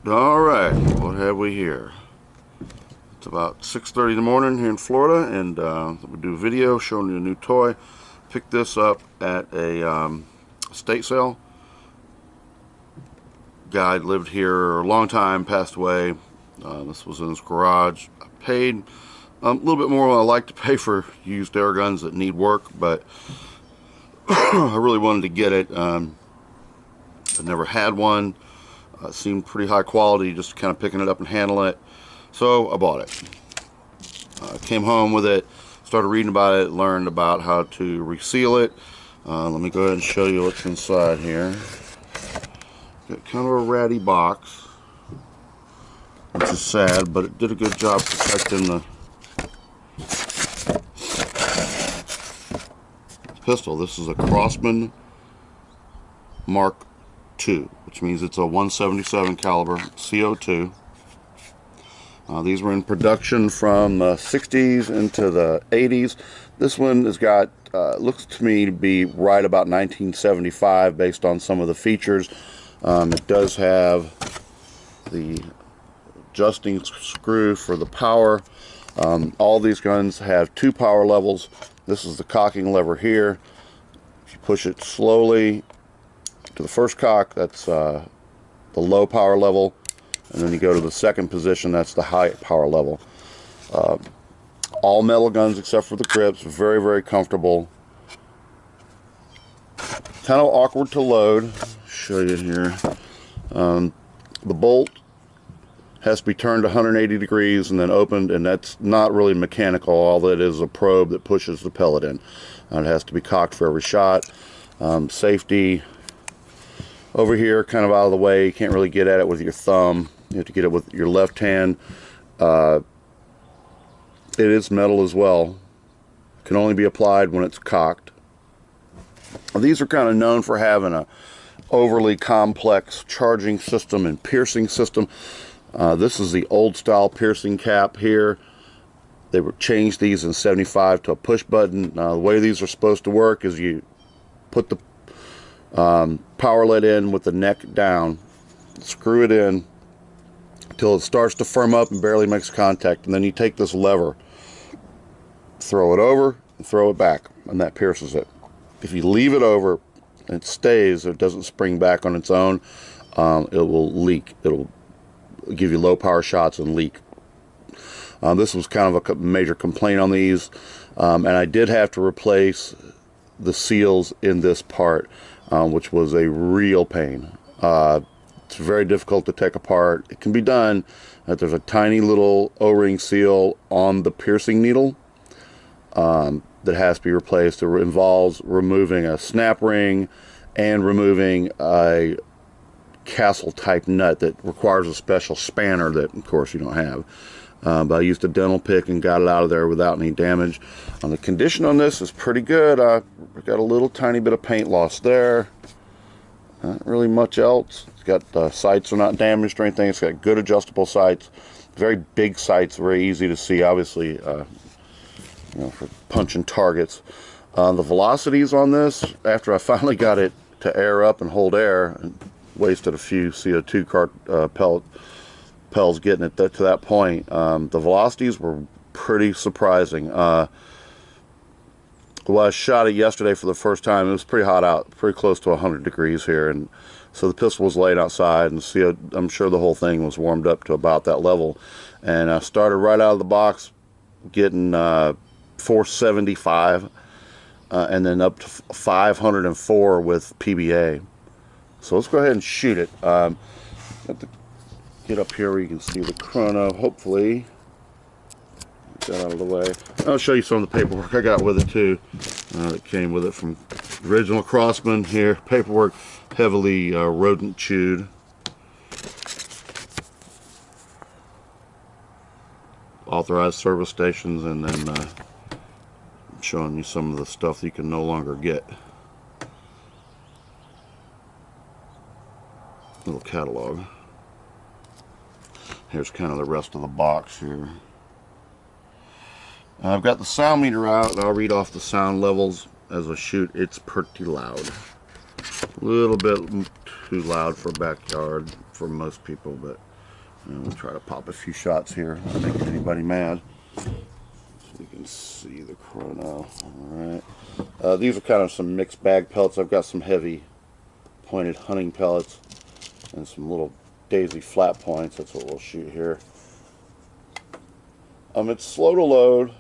Alright, what have we here? It's about 6:30 in the morning here in Florida, and we do a video showing you a new toy. Picked this up at a estate sale. Guy lived here a long time, passed away. This was in his garage. I paid a little bit more than I like to pay for used air guns that need work, but I really wanted to get it. I'd never had one. It seemed pretty high quality, just kind of picking it up and handling it. So I bought it. Came home with it, started reading about it, learned about how to reseal it. Let me go ahead and show you what's inside here. Got kind of a ratty box, which is sad, but it did a good job protecting the pistol. This is a Crosman Mark II, which means it's a 177 caliber CO2. These were in production from the 60s into the 80s. This one has got, looks to me to be right about 1975 based on some of the features. It does have the adjusting screw for the power. All these guns have 2 power levels. This is the cocking lever here. If you push it slowly to the first cock, that's the low power level. And then you go to the second position, that's the high power level. All metal guns except for the grips, very, very comfortable. Kind of awkward to load. Show you here. The bolt has to be turned 180 degrees and then opened, and that's not really mechanical. All that is a probe that pushes the pellet in. It has to be cocked for every shot. Safety over here, kind of out of the way. You can't really get at it with your thumb. You have to get it with your left hand. It is metal as well. Can only be applied when it's cocked. These are kind of known for having a overly complex charging system and piercing system. This is the old style piercing cap here. They were changed these in '75 to a push button. The way these are supposed to work is you put the power lead in with the neck down, screw it in until it starts to firm up and barely makes contact, and then you take this lever, throw it over and throw it back, and that pierces it. If you leave it over, it stays, it doesn't spring back on its own, it will leak. It'll give you low power shots and leak. This was kind of a major complaint on these, and I did have to replace the seals in this part, which was a real pain. It's very difficult to take apart. It can be done. There's a tiny little O-ring seal on the piercing needle that has to be replaced. It involves removing a snap ring and removing a castle type nut that requires a special spanner that of course you don't have. But I used a dental pick and got it out of there without any damage. The condition on this is pretty good. I got a little tiny bit of paint loss there. Not really much else. It's got sights are not damaged or anything. It's got good adjustable sights. Very big sights, very easy to see. Obviously, you know, for punching targets. The velocities on this, after I finally got it to air up and hold air, and wasted a few CO2 pellets getting it to that point. The velocities were pretty surprising. Well, I shot it yesterday for the first time. It was pretty hot out, pretty close to 100 degrees here, and so the pistol was laying outside, and I'm sure the whole thing was warmed up to about that level. And I started right out of the box getting 475, and then up to 504 with PBA. So let's go ahead and shoot it. Have to get up here where you can see the chrono, hopefully. Get that out of the way. I'll show you some of the paperwork I got with it too. That came with it from the original Crosman here. Paperwork, heavily rodent chewed. Authorized service stations, and then showing you some of the stuff that you can no longer get. Little catalog. Here's kind of the rest of the box here. I've got the sound meter out, and I'll read off the sound levels as I shoot. It's pretty loud. A little bit too loud for backyard for most people, but And we'll try to pop a few shots here, not making anybody mad. So you can see the chrono. Alright. These are kind of some mixed bag pellets. I've got some heavy pointed hunting pellets and some little daisy flat points. That's what we'll shoot here. It's slow to load.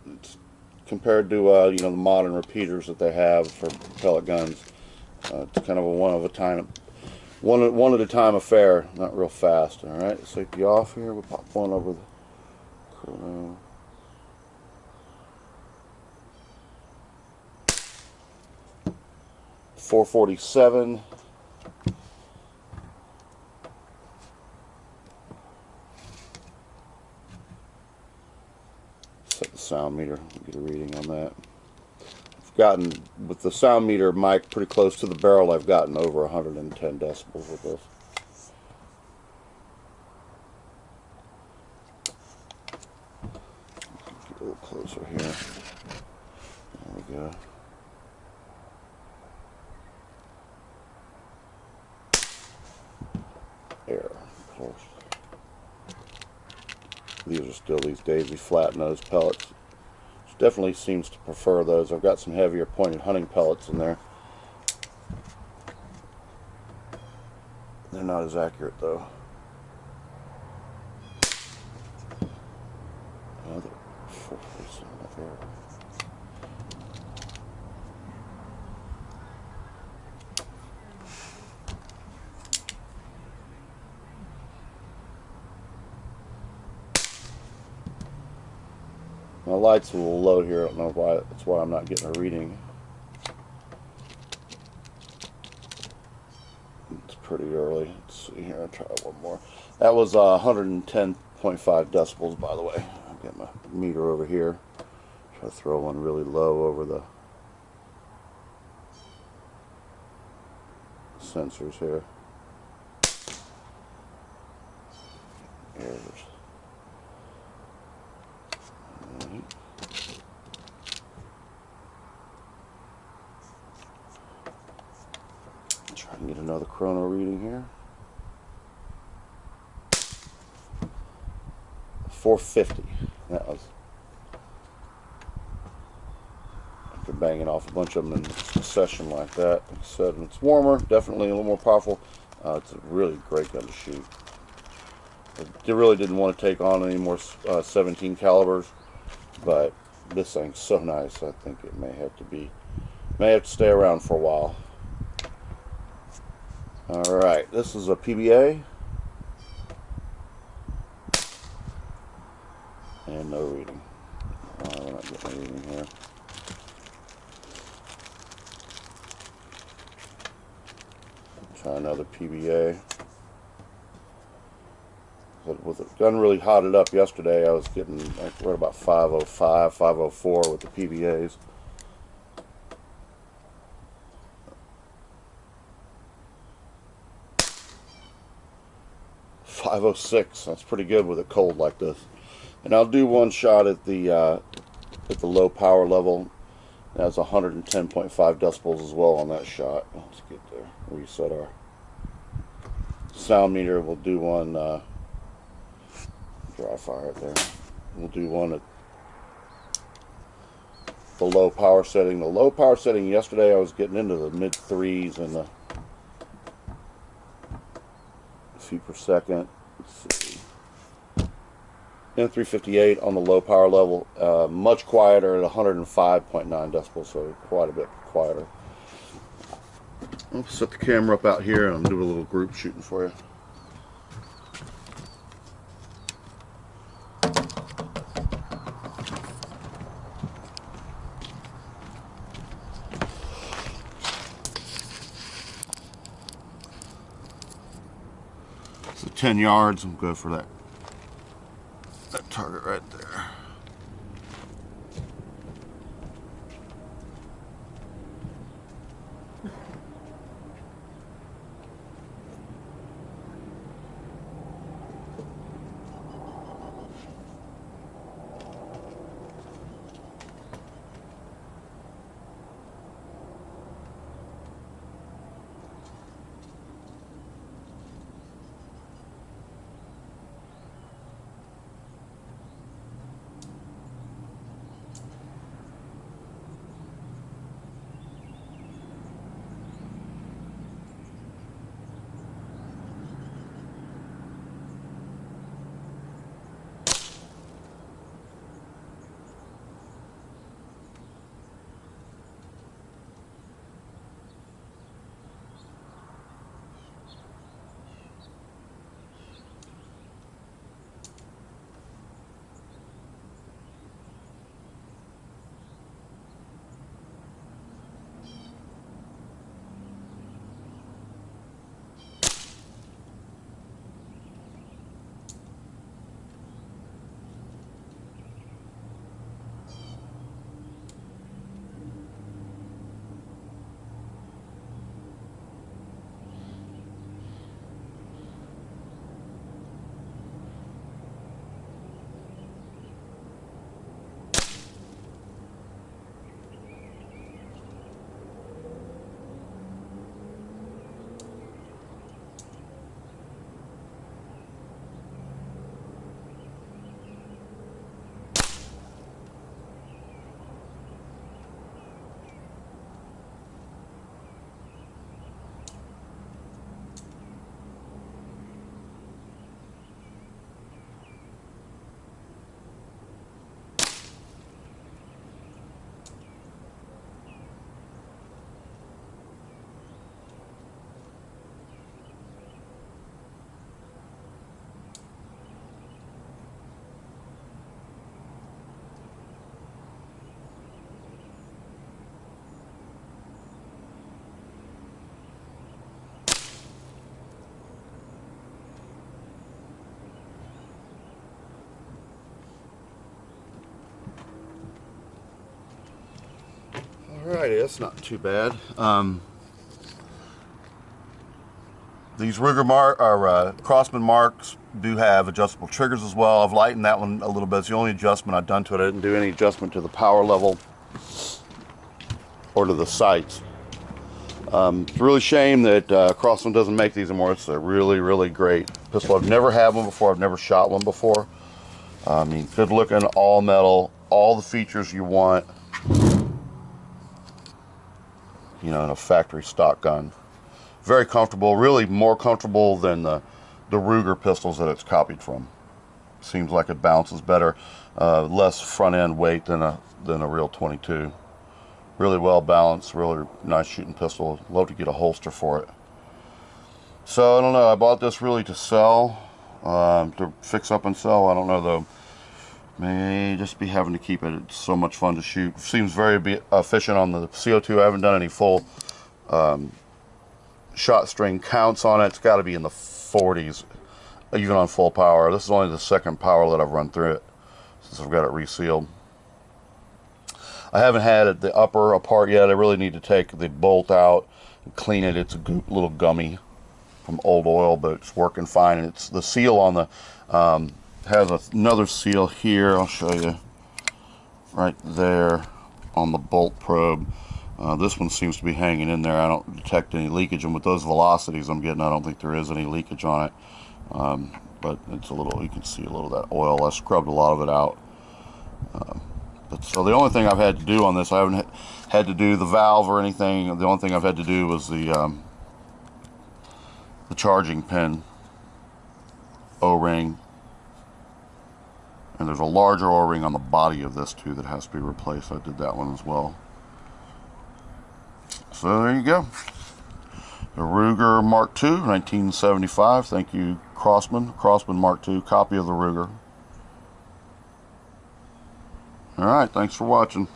It's compared to you know, the modern repeaters that they have for pellet guns. It's kind of a one at a time affair, not real fast. All right, safety off here. We'll pop one over the chrono. .447. Set the sound meter. Get a reading on that. I've gotten, with the sound meter mic pretty close to the barrel, I've gotten over 110 decibels with this. Get a little closer here. There we go. There, close. These are still these daisy flat nose pellets. Definitely seems to prefer those. I've got some heavier pointed hunting pellets in there. They're not as accurate though. Another 447 up there. My light's a little low here. I don't know why. That's why I'm not getting a reading. It's pretty early. Let's see here. I'll try one more. That was 110.5 decibels, by the way. I'll get my meter over here. Try to throw one really low over the sensors here. There's try and get another chrono reading here. 450. That was after banging off a bunch of them in succession like that. Like I said, and it's warmer, definitely a little more powerful. It's a really great gun to shoot. I really didn't want to take on any more 17 calibers, but this thing's so nice. I think it may have to stay around for a while. All right, this is a PBA, and no reading. We're not getting a reading here. Try another PBA. But with the gun really hotted up yesterday, I was getting like right about 505, 504 with the PBAs. .506. That's pretty good with it cold like this. And I'll do one shot at the low power level. That's 110.5 decibels as well on that shot. Let's get there. Reset our sound meter. We'll do one dry fire it there. We'll do one at the low power setting. The low power setting yesterday, I was getting into the mid threes and the feet per second. Let's see. And 358 on the low power level, much quieter at 105.9 decibels, so quite a bit quieter. I'll set the camera up out here and do a little group shooting for you. So 10 yards, we'll go for that target right there. Alrighty, that's not too bad. These Crosman Marks do have adjustable triggers as well. I've lightened that one a little bit. It's the only adjustment I've done to it. I didn't do any adjustment to the power level or to the sights. It's a really shame that Crosman doesn't make these anymore. It's a really, really great pistol. I've never had one before. I've never shot one before. I mean, good looking, all metal, all the features you want. You know, in a factory stock gun. Very comfortable, really more comfortable than the Ruger pistols that it's copied from. Seems like it bounces better, less front end weight than a real 22. Really well balanced, really nice shooting pistol. Love to get a holster for it. So I don't know, I bought this really to sell, to fix up and sell. I don't know though. May just be having to keep it. It's so much fun to shoot. Seems very efficient on the CO2. I haven't done any full shot string counts on it. It's got to be in the 40s, even on full power. This is only the second power that I've run through it since I've got it resealed. I haven't had the upper apart yet. I really need to take the bolt out and clean it. It's a little gummy from old oil, but it's working fine. And it's the seal on the has another seal here. I'll show you right there on the bolt probe. This one seems to be hanging in there. I don't detect any leakage, and with those velocities I'm getting, I don't think there is any leakage on it. But it's a little, you can see a little of that oil. I scrubbed a lot of it out. So the only thing I've had to do on this, I haven't had to do the valve or anything. The only thing I've had to do was the charging pin O-ring. And there's a larger O-ring on the body of this too that has to be replaced. I did that one as well. So there you go. The Ruger Mark II, 1975. Thank you, Crosman Mark II, copy of the Ruger. Alright, thanks for watching.